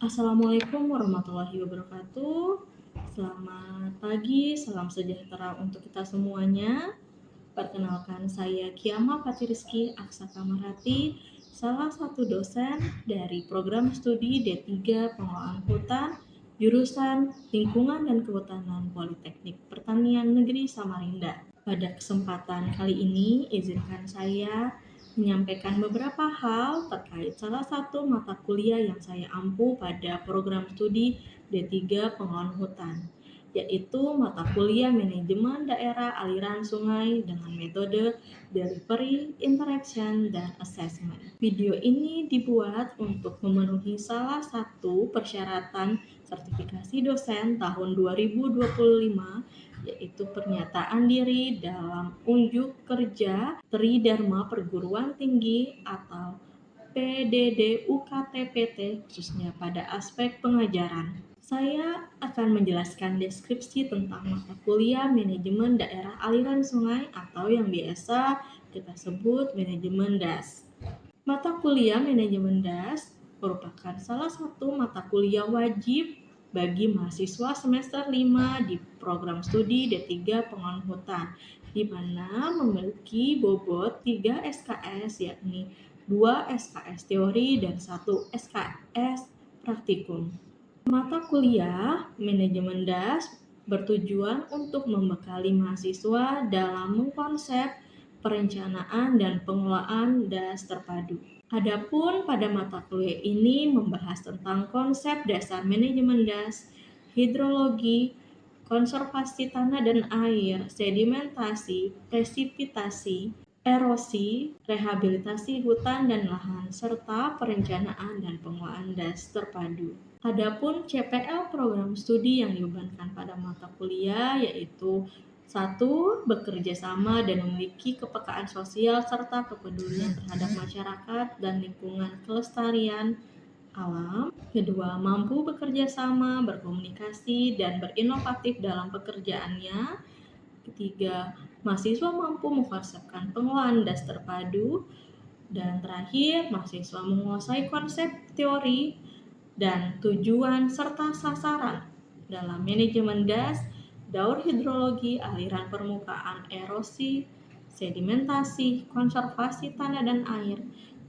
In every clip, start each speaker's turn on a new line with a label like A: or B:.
A: Assalamualaikum warahmatullahi wabarakatuh. Selamat pagi, salam sejahtera untuk kita semuanya. Perkenalkan saya Kiama Fatiriski Aksaka Marati, salah satu dosen dari program studi D3 Pengelolaan Hutan, jurusan Lingkungan dan Kehutanan Politeknik Pertanian Negeri Samarinda. Pada kesempatan kali ini, izinkan saya menyampaikan beberapa hal terkait salah satu mata kuliah yang saya ampu pada program studi D3 Pengelolaan Hutan, yaitu mata kuliah Manajemen Daerah Aliran Sungai dengan metode Delivery, Interaction, dan Assessment. Video ini dibuat untuk memenuhi salah satu persyaratan sertifikasi dosen tahun 2025, yaitu pernyataan diri dalam unjuk kerja Tridharma Perguruan Tinggi atau PDD UKT-PT, khususnya pada aspek pengajaran. Saya akan menjelaskan deskripsi tentang mata kuliah Manajemen Daerah Aliran Sungai atau yang biasa kita sebut Manajemen DAS. Mata kuliah Manajemen DAS merupakan salah satu mata kuliah wajib bagi mahasiswa semester 5 di program studi D3 Pengelolaan Hutan, di mana memiliki bobot 3 SKS, yakni 2 SKS teori dan 1 SKS praktikum. Mata kuliah Manajemen DAS bertujuan untuk membekali mahasiswa dalam mengkonsep perencanaan dan pengelolaan DAS terpadu. Adapun pada mata kuliah ini membahas tentang konsep dasar manajemen DAS, hidrologi, konservasi tanah dan air, sedimentasi, presipitasi, erosi, rehabilitasi hutan dan lahan, serta perencanaan dan pengelolaan DAS terpadu. Adapun CPL program studi yang dibebankan pada mata kuliah yaitu 1. Bekerja sama dan memiliki kepekaan sosial serta kepedulian terhadap masyarakat dan lingkungan kelestarian alam. 2. Mampu bekerja sama, berkomunikasi, dan berinovatif dalam pekerjaannya. 3. Mahasiswa mampu mengkonsepkan pengelolaan DAS terpadu. Dan terakhir, mahasiswa menguasai konsep teori dan tujuan serta sasaran dalam manajemen DAS, daur hidrologi, aliran permukaan, erosi, sedimentasi, konservasi tanah dan air,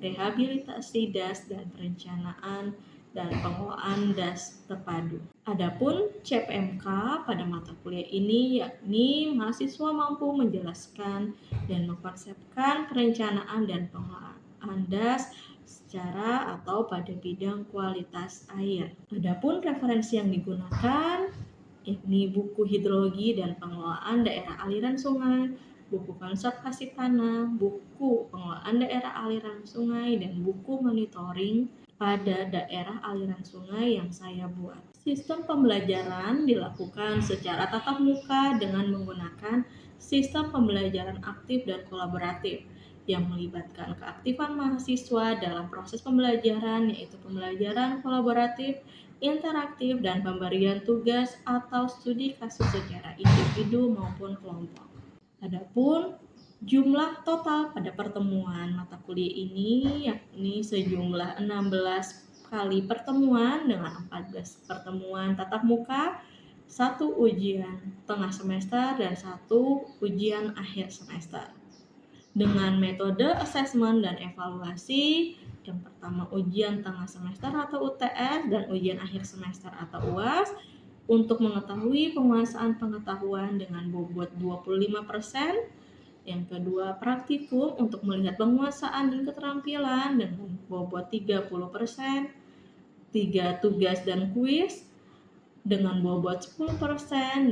A: rehabilitasi DAS, dan perencanaan dan pengelolaan DAS terpadu. Adapun CPMK pada mata kuliah ini yakni mahasiswa mampu menjelaskan dan mengkonsepkan perencanaan dan pengelolaan DAS secara atau pada bidang kualitas air. Adapun referensi yang digunakan yakni buku hidrologi dan pengelolaan daerah aliran sungai, buku konservasi tanah, buku pengelolaan daerah aliran sungai, dan buku monitoring pada daerah aliran sungai yang saya buat. Sistem pembelajaran dilakukan secara tatap muka dengan menggunakan sistem pembelajaran aktif dan kolaboratif yang melibatkan keaktifan mahasiswa dalam proses pembelajaran, yaitu pembelajaran kolaboratif, interaktif, dan pemberian tugas atau studi kasus secara individu maupun kelompok. Adapun jumlah total pada pertemuan mata kuliah ini yakni sejumlah 16 kali pertemuan dengan 14 pertemuan tatap muka, 1 ujian tengah semester, dan 1 ujian akhir semester. Dengan metode asesmen dan evaluasi, yang pertama ujian tengah semester atau UTS dan ujian akhir semester atau UAS, untuk mengetahui penguasaan pengetahuan dengan bobot 25%. Yang kedua, praktikum untuk melihat penguasaan dan keterampilan dengan bobot 30%. 3. Tugas dan kuis dengan bobot 10%,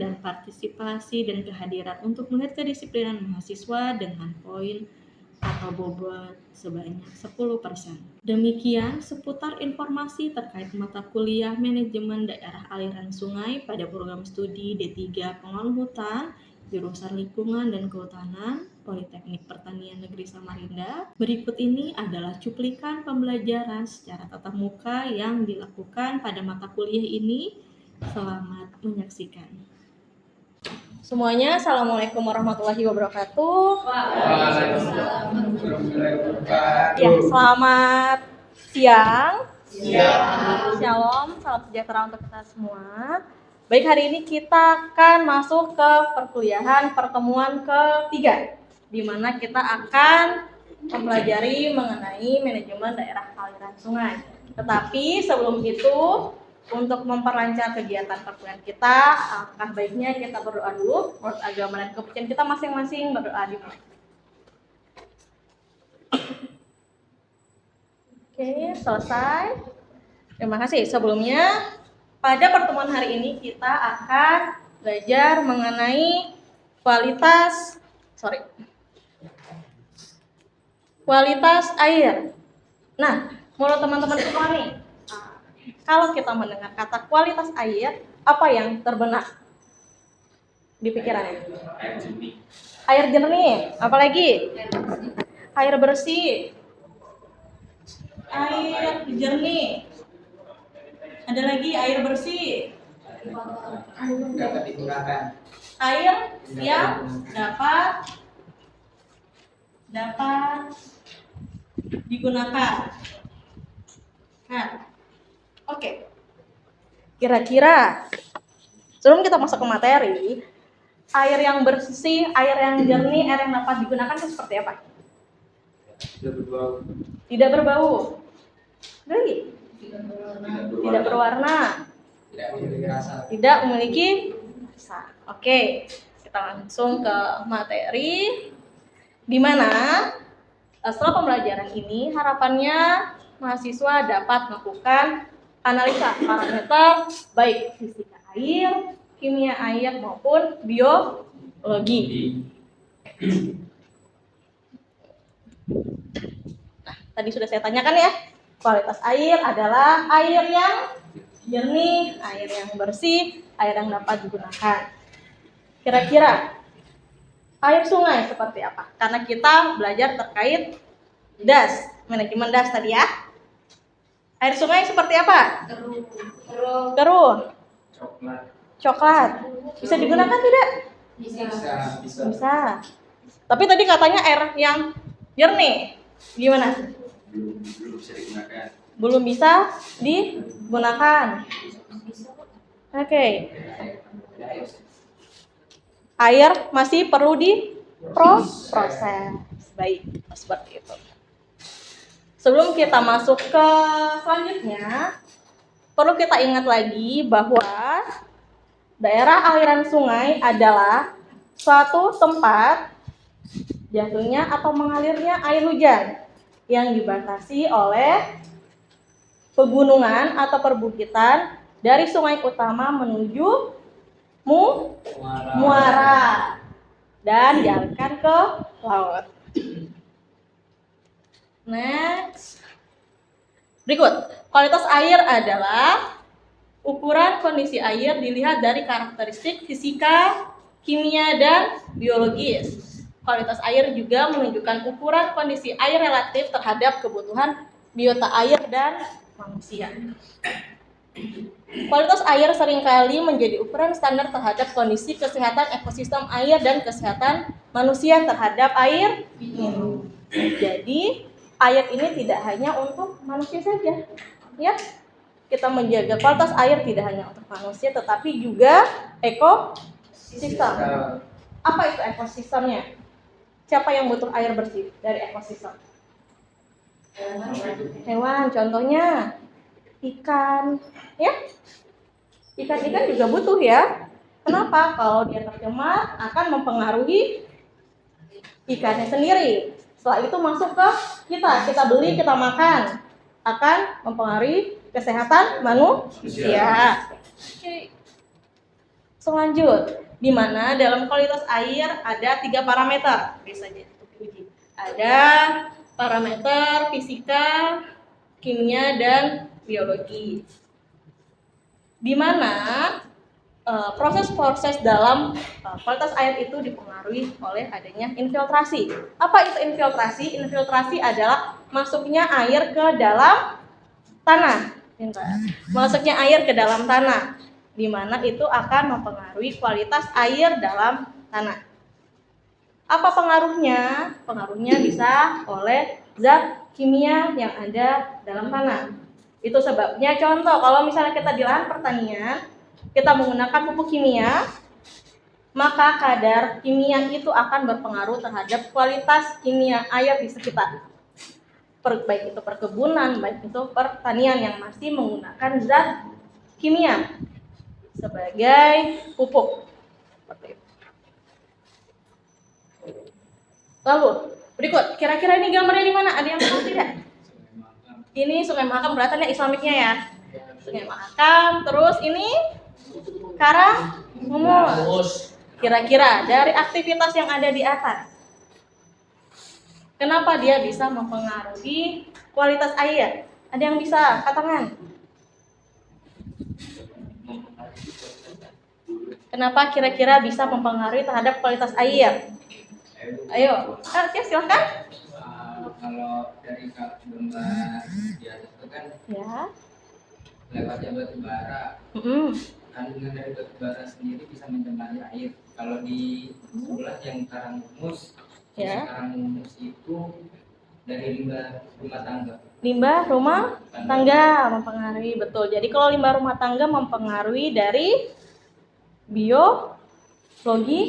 A: dan partisipasi dan kehadiran untuk melihat kedisiplinan mahasiswa dengan poin atau bobot sebanyak 10%. Demikian seputar informasi terkait mata kuliah Manajemen Daerah Aliran Sungai pada program studi D3 Pengelolaan Hutan, jurusan Lingkungan dan Kehutanan, Politeknik Pertanian Negeri Samarinda. Berikut ini adalah cuplikan pembelajaran secara tatap muka yang dilakukan pada mata kuliah ini. Selamat menyaksikan. Semuanya, Assalamualaikum warahmatullahi wabarakatuh. Ya, selamat siang. Shalom, salam sejahtera untuk kita semua. Baik, hari ini kita akan masuk ke perkuliahan pertemuan ketiga, di mana kita akan mempelajari mengenai manajemen daerah aliran sungai. Tetapi sebelum itu, untuk memperlancar kegiatan perkuliahan kita, alangkah baiknya kita berdoa dulu. Menurut agama dan kepercayaan kita masing-masing, berdoa dimulai. Oke, selesai. Terima kasih. Sebelumnya, pada pertemuan hari ini kita akan belajar mengenai kualitas air. Nah, menurut teman-teman semua nih, kalau kita mendengar kata kualitas air, apa yang terbenak di pikirannya? Air jernih, apalagi? Air bersih. Air jernih. Ada lagi air bersih.
B: Dapat digunakan.
A: Air yang dapat digunakan. Nah, oke. Kira-kira sebelum kita masuk ke materi, air yang bersih, air yang jernih, air yang dapat digunakan itu seperti apa? Tidak berbau. Lagi? Tidak berwarna. Tidak memiliki rasa. Oke, kita langsung ke materi. Di mana setelah pembelajaran ini harapannya mahasiswa dapat melakukan analisa parameter baik fisika air, kimia air maupun biologi. Nah, tadi sudah saya tanyakan ya, kualitas air adalah air yang jernih, air yang bersih, air yang dapat digunakan. Kira-kira air sungai seperti apa? Karena kita belajar terkait DAS, manajemen DAS tadi ya. Air sungai seperti apa? Keruh. Coklat. Bisa digunakan tidak? Bisa. Tapi tadi katanya air yang jernih. Gimana?
B: Belum bisa digunakan.
A: Belum bisa digunakan. Oke. Air masih perlu diproses. Baik, seperti itu. Sebelum kita masuk ke selanjutnya, perlu kita ingat lagi bahwa daerah aliran sungai adalah suatu tempat jatuhnya atau mengalirnya air hujan yang dibatasi oleh pegunungan atau perbukitan dari sungai utama menuju muara dan dialirkan ke laut. Next. Berikut, kualitas air adalah ukuran kondisi air dilihat dari karakteristik fisika, kimia, dan biologis. Kualitas air juga menunjukkan ukuran kondisi air relatif terhadap kebutuhan biota air dan manusia. Kualitas air seringkali menjadi ukuran standar terhadap kondisi kesehatan ekosistem air dan kesehatan manusia terhadap air minum. Jadi, air ini tidak hanya untuk manusia saja, ya. Kita menjaga kualitas air tidak hanya untuk manusia, tetapi juga ekosistem. Apa itu ekosistemnya? Siapa yang butuh air bersih dari ekosistem? Hewan, contohnya ikan, ya. Ikan-ikan juga butuh ya. Kenapa? Kalau dia tercemar akan mempengaruhi ikannya sendiri. Setelah itu masuk ke kita beli, kita makan, akan mempengaruhi kesehatan manusia. Oke. Selanjut, di mana dalam kualitas air ada 3 parameter. Bisa diuji. Ada parameter fisika, kimia, dan biologi. Di mana proses-proses dalam kualitas air itu dipengaruhi oleh adanya infiltrasi. Apa itu infiltrasi? Infiltrasi adalah masuknya air ke dalam tanah. Masuknya air ke dalam tanah, di mana itu akan mempengaruhi kualitas air dalam tanah. Apa pengaruhnya? Pengaruhnya bisa oleh zat kimia yang ada dalam tanah. Itu sebabnya contoh kalau misalnya kita di lahan pertanian, kita menggunakan pupuk kimia, maka kadar kimia itu akan berpengaruh terhadap kualitas kimia air di sekitar. Baik itu perkebunan, baik itu pertanian yang masih menggunakan zat kimia sebagai pupuk. Seperti itu. Lalu berikut, kira-kira ini gambarnya di mana? Ada yang tahu tidak? Ini Sungai Mahakam, beratannya Islamiknya ya. Sungai Mahakam, terus ini Karangmumus. Kira-kira dari aktivitas yang ada di atas, kenapa dia bisa mempengaruhi kualitas air? Ada yang bisa katakan? Kenapa kira-kira bisa mempengaruhi terhadap kualitas air? Ayo, silahkan.
B: Kalau dari gambar di atas itu kan
A: Ya.
B: lewatnya batu bara. Kandungan dari batu bara sendiri bisa mencemari air. Kalau di sebelah yang Karangmumus,
A: Ya.
B: Karangmumus itu dari limbah rumah tangga.
A: Limbah rumah tangga mempengaruhi, betul. Jadi kalau limbah rumah tangga mempengaruhi dari biologi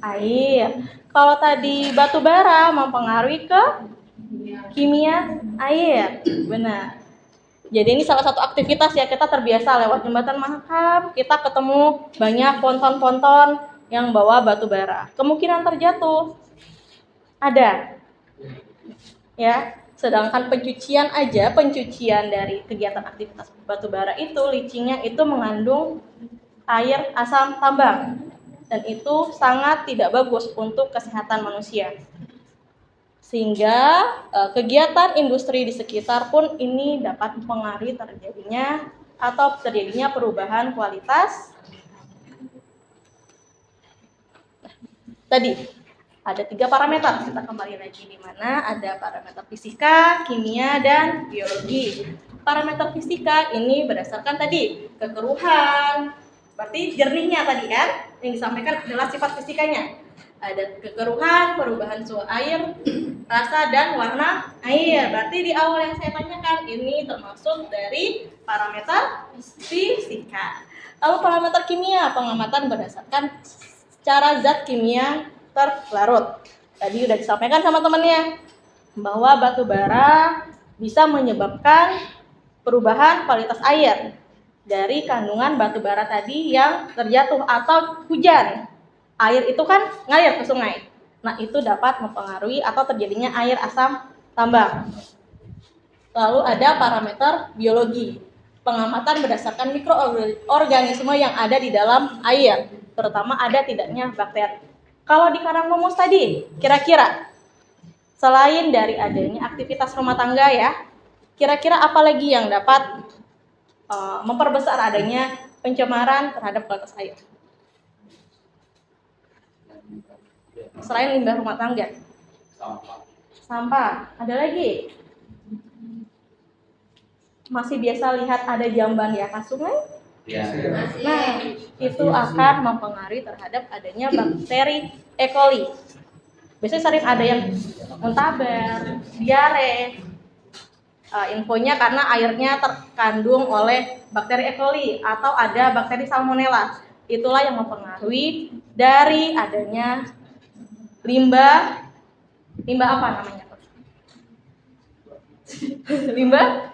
A: air. Kalau tadi batu bara mempengaruhi ke kimia air. Benar. Jadi ini salah satu aktivitas ya, kita terbiasa lewat jembatan Mahakam, kita ketemu banyak ponton-ponton yang bawa batu bara. Kemungkinan terjatuh ada. Ya, sedangkan pencucian dari kegiatan aktivitas batu bara itu, licingnya itu mengandung air asam tambang. Dan itu sangat tidak bagus untuk kesehatan manusia. Sehingga kegiatan industri di sekitar pun ini dapat mempengaruhi terjadinya perubahan kualitas. Tadi ada 3 parameter, kita kembali lagi di mana ada parameter fisika, kimia, dan biologi. Parameter fisika ini berdasarkan tadi kekeruhan, berarti jernihnya tadi kan, yang disampaikan adalah sifat fisikanya. Ada kekeruhan, perubahan suhu air, rasa dan warna air. Berarti di awal yang saya tanyakan ini termasuk dari parameter fisika. Lalu parameter kimia, pengamatan berdasarkan cara zat kimia terlarut. Tadi sudah disampaikan sama temannya bahwa batu bara bisa menyebabkan perubahan kualitas air dari kandungan batu bara tadi yang terjatuh atau hujan. Air itu kan ngalir ke sungai. Nah, itu dapat mempengaruhi atau terjadinya air asam tambang. Lalu ada parameter biologi, pengamatan berdasarkan mikroorganisme yang ada di dalam air, terutama ada tidaknya bakteri. Kalau di Karangmumus tadi, kira-kira selain dari adanya aktivitas rumah tangga ya, kira-kira apa lagi yang dapat memperbesar adanya pencemaran terhadap kualitas air? Selain limbah rumah tangga, sampah, ada lagi? Masih biasa lihat ada jamban di atas sungai?
B: Ya.
A: Nah, itu akan mempengaruhi terhadap adanya bakteri E. coli. Biasanya sering ada yang muntaber, diare. Infonya karena airnya terkandung oleh bakteri E. coli atau ada bakteri salmonella. Itulah yang mempengaruhi dari adanya limbah apa namanya? limbah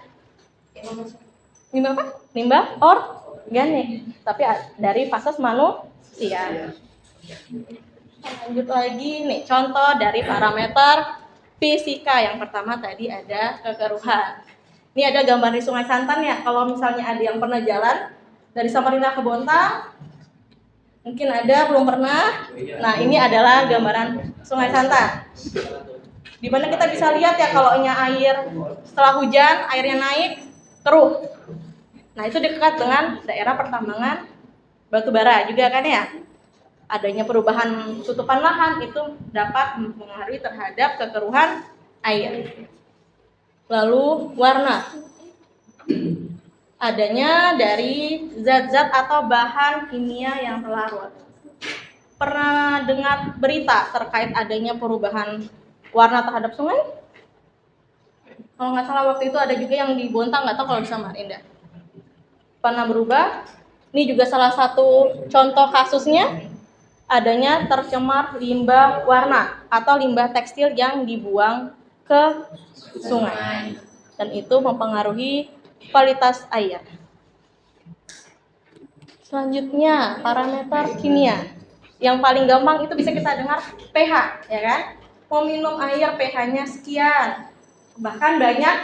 A: apa? Limbah organik, tapi dari fases manusia. Lanjut lagi nih, contoh dari parameter fisika. Yang pertama tadi ada kekeruhan. Ini ada gambar di Sungai Santan ya. Kalau misalnya ada yang pernah jalan dari Samarinda ke Bontang, mungkin ada belum pernah. Nah, ini adalah gambaran Sungai Santan. Di mana kita bisa lihat ya, kalau air setelah hujan airnya naik keruh. Nah, itu dekat dengan daerah pertambangan batu bara juga kan ya. Adanya perubahan tutupan lahan itu dapat mempengaruhi terhadap kekeruhan air. Lalu warna. Adanya dari zat-zat atau bahan kimia yang terlarut. Pernah dengar berita terkait adanya perubahan warna terhadap sungai? Kalau nggak salah waktu itu ada juga yang di Bontang, nggak tahu kalau di Samarinda. Pernah berubah. Ini juga salah satu contoh kasusnya, adanya tercemar limbah warna atau limbah tekstil yang dibuang ke sungai. Dan itu mempengaruhi kualitas air. Selanjutnya, parameter kimia. Yang paling gampang itu bisa kita dengar pH, ya kan? Mau minum air pH-nya sekian. Bahkan banyak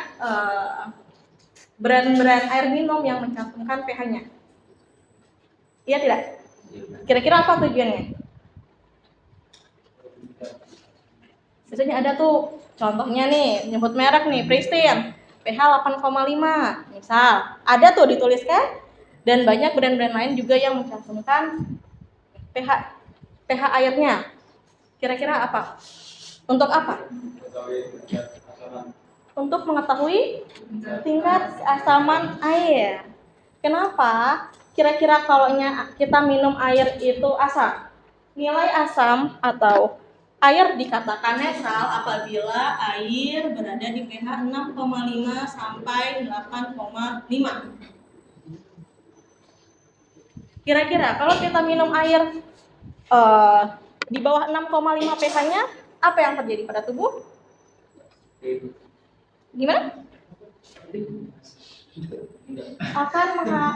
A: brand-brand air minum yang mencantumkan pH-nya. Iya tidak? Kira-kira apa tujuannya? Biasanya ada tuh, contohnya nih, nyebut merek nih, Pristine, pH 8,5, misal. Ada tuh dituliskan, dan banyak brand-brand lain juga yang mencantumkan pH airnya. Kira-kira apa? Untuk apa? Untuk mengetahui tingkat keasaman air. Kenapa? Kira-kira kalau kita minum air itu asam. Nilai asam atau air dikatakan netral apabila air berada di pH 6,5 sampai 8,5. Kira-kira kalau kita minum air di bawah 6,5 pH-nya, apa yang terjadi pada tubuh? Gimana? Akan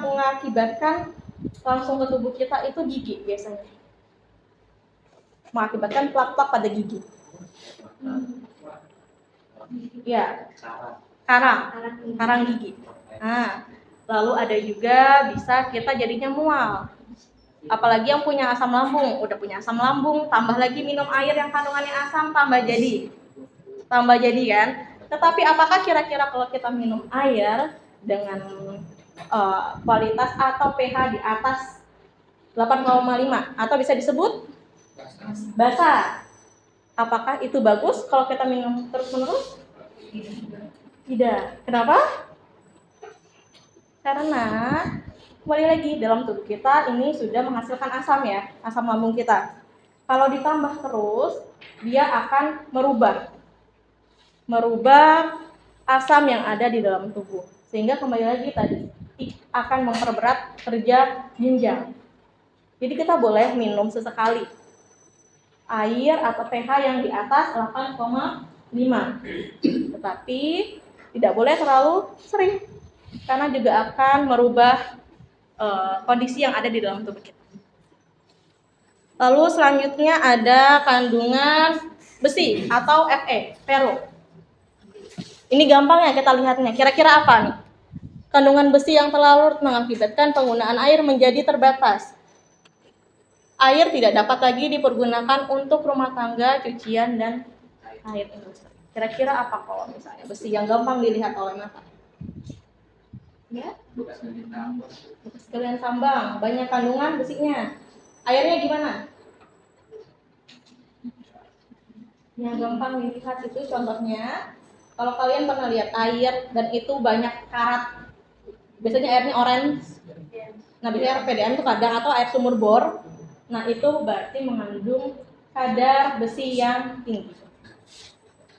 A: mengakibatkan langsung ke tubuh kita itu gigi biasanya. Mengakibatkan plak-plak pada gigi. Ya, karang gigi. Nah, lalu ada juga bisa kita jadinya mual. Apalagi yang punya asam lambung, udah punya asam lambung, tambah lagi minum air yang kandungannya asam, tambah jadi kan. Tetapi apakah kira-kira kalau kita minum air dengan kualitas atau pH di atas 8,5 atau bisa disebut basah, apakah itu bagus kalau kita minum terus-menerus? Tidak. Kenapa? Karena kembali lagi, dalam tubuh kita ini sudah menghasilkan asam ya, asam lambung kita. Kalau ditambah terus, dia akan merubah asam yang ada di dalam tubuh. Sehingga kembali lagi tadi, akan memperberat kerja ginjal. Jadi kita boleh minum sesekali air atau pH yang di atas 8,5. Tetapi tidak boleh terlalu sering, karena juga akan merubah kondisi yang ada di dalam tubuh kita. Lalu selanjutnya ada kandungan besi atau Fe, ferro. Ini gampang ya kita lihatnya. Kira-kira apa nih? Kandungan besi yang terlalu mengakibatkan penggunaan air menjadi terbatas. Air tidak dapat lagi dipergunakan untuk rumah tangga, cucian, dan air industri. Kira-kira apa kalau misalnya besi yang gampang dilihat oleh mata? Ya? Bekas kalian tambang, banyak kandungan besinya. Airnya gimana? Yang gampang dilihat itu contohnya, kalau kalian pernah lihat air dan itu banyak karat, biasanya airnya orange. Nah, biasanya air PDAM itu kadang, atau air sumur bor. Nah, itu berarti mengandung kadar besi yang tinggi.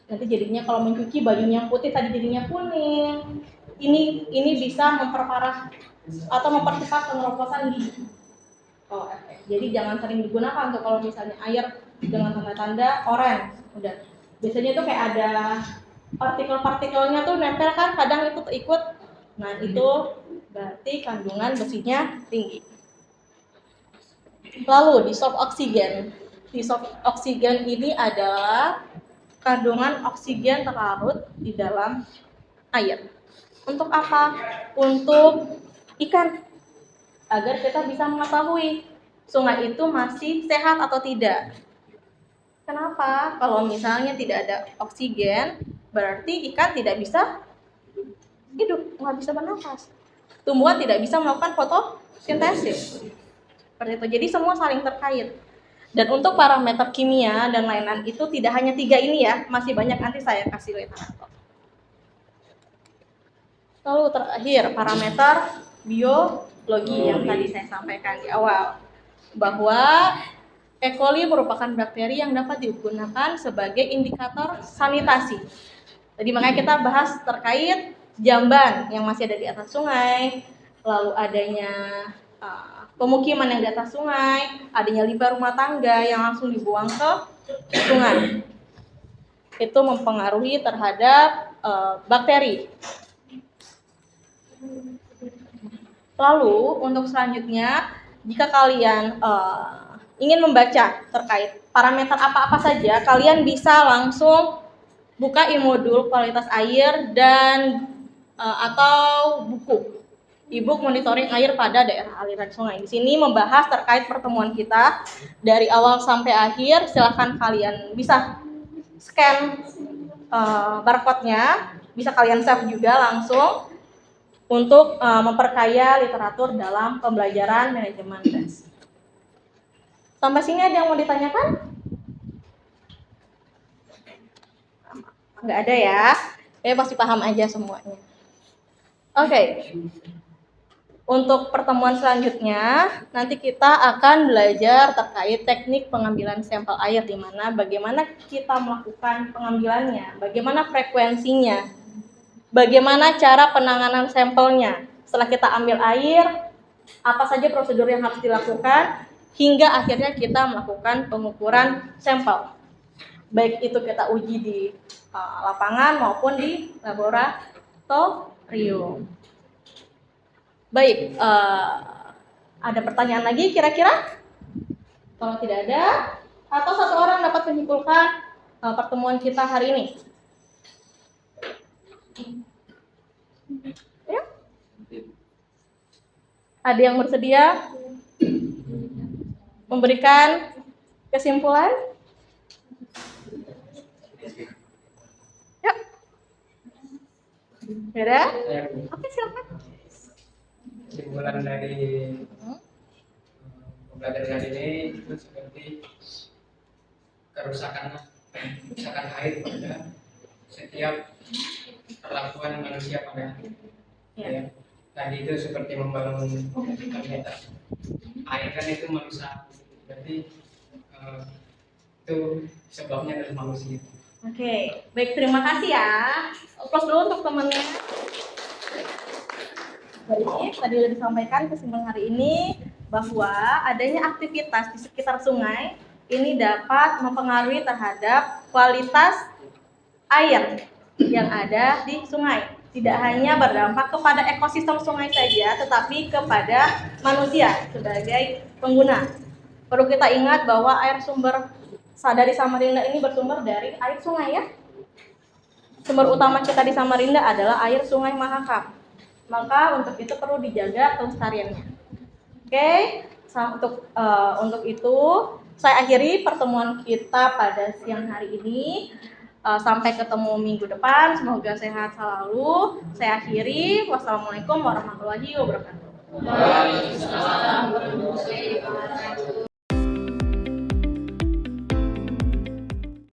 A: Nanti jadinya kalau mencuci bajunya yang putih tadi jadinya kuning. Ini bisa memperparah atau mempercepat pengeroposan gigi. Jadi jangan sering digunakan untuk kalau misalnya air dengan tanda-tanda orange. Udah. Biasanya tuh kayak ada partikel-partikelnya tuh nempel kan, kadang itu ikut. Nah, itu berarti kandungan besinya tinggi. Lalu disold oksigen. Disold oksigen ini adalah kandungan oksigen terlarut di dalam air. Untuk apa? Untuk ikan. Agar kita bisa mengetahui sungai itu masih sehat atau tidak. Kenapa? Kalau misalnya tidak ada oksigen, berarti ikan tidak bisa hidup, nggak bisa bernafas. Tumbuhan tidak bisa melakukan fotosintesis. Seperti itu. Jadi semua saling terkait. Dan untuk parameter kimia dan lain-lain itu tidak hanya 3 ini ya, masih banyak, nanti saya kasih literatur. Lalu terakhir parameter biologi yang tadi saya sampaikan di awal, bahwa E. coli merupakan bakteri yang dapat digunakan sebagai indikator sanitasi. Tadi makanya kita bahas terkait jamban yang masih ada di atas sungai, lalu adanya pemukiman yang di atas sungai, adanya limbah rumah tangga yang langsung dibuang ke sungai. Itu mempengaruhi terhadap bakteri. Lalu untuk selanjutnya, jika kalian ingin membaca terkait parameter apa-apa saja, kalian bisa langsung buka e-modul kualitas air dan atau buku e-book monitoring air pada daerah aliran sungai. Di sini membahas terkait pertemuan kita dari awal sampai akhir. Silahkan kalian bisa scan barcode-nya, bisa kalian save juga langsung untuk memperkaya literatur dalam pembelajaran manajemen tes. Sampai sini ada yang mau ditanyakan? Nggak ada ya? Pasti paham aja semuanya. Oke. Untuk pertemuan selanjutnya, nanti kita akan belajar terkait teknik pengambilan sampel air, di mana bagaimana kita melakukan pengambilannya, bagaimana frekuensinya, bagaimana cara penanganan sampelnya. Setelah kita ambil air, apa saja prosedur yang harus dilakukan, hingga akhirnya kita melakukan pengukuran sampel. Baik itu kita uji di lapangan maupun di laboratorium. Baik, ada pertanyaan lagi kira-kira? Kalau tidak ada, atau satu orang dapat menyimpulkan pertemuan kita hari ini? Ya? Ada yang bersedia memberikan kesimpulan? Yuk. Ada? Oke, silakan.
B: Kesimpulan dari pembelajaran ini itu seperti kerusakan air pada setiap perlakuan manusia pada ya. Tadi itu seperti membangun komunitas. Air kan itu merusak, berarti itu sebabnya dari manusia.
A: Oke, baik, terima kasih ya. Applause dulu untuk temannya. Baik, tadi sudah disampaikan kesimpulan hari ini bahwa adanya aktivitas di sekitar sungai ini dapat mempengaruhi terhadap kualitas air yang ada di sungai. Tidak hanya berdampak kepada ekosistem sungai saja, tetapi kepada manusia sebagai pengguna. Perlu kita ingat bahwa air sumber dari Samarinda ini bersumber dari air sungai ya. Sumber utama kita di Samarinda adalah air Sungai Mahakam. Maka untuk itu perlu dijaga kelestariannya. Oke, untuk itu saya akhiri pertemuan kita pada siang hari ini. Sampai ketemu minggu depan. Semoga sehat selalu. Saya akhiri. Wassalamualaikum warahmatullahi wabarakatuh.
C: Waalaikumsalam warahmatullahi wabarakatuh.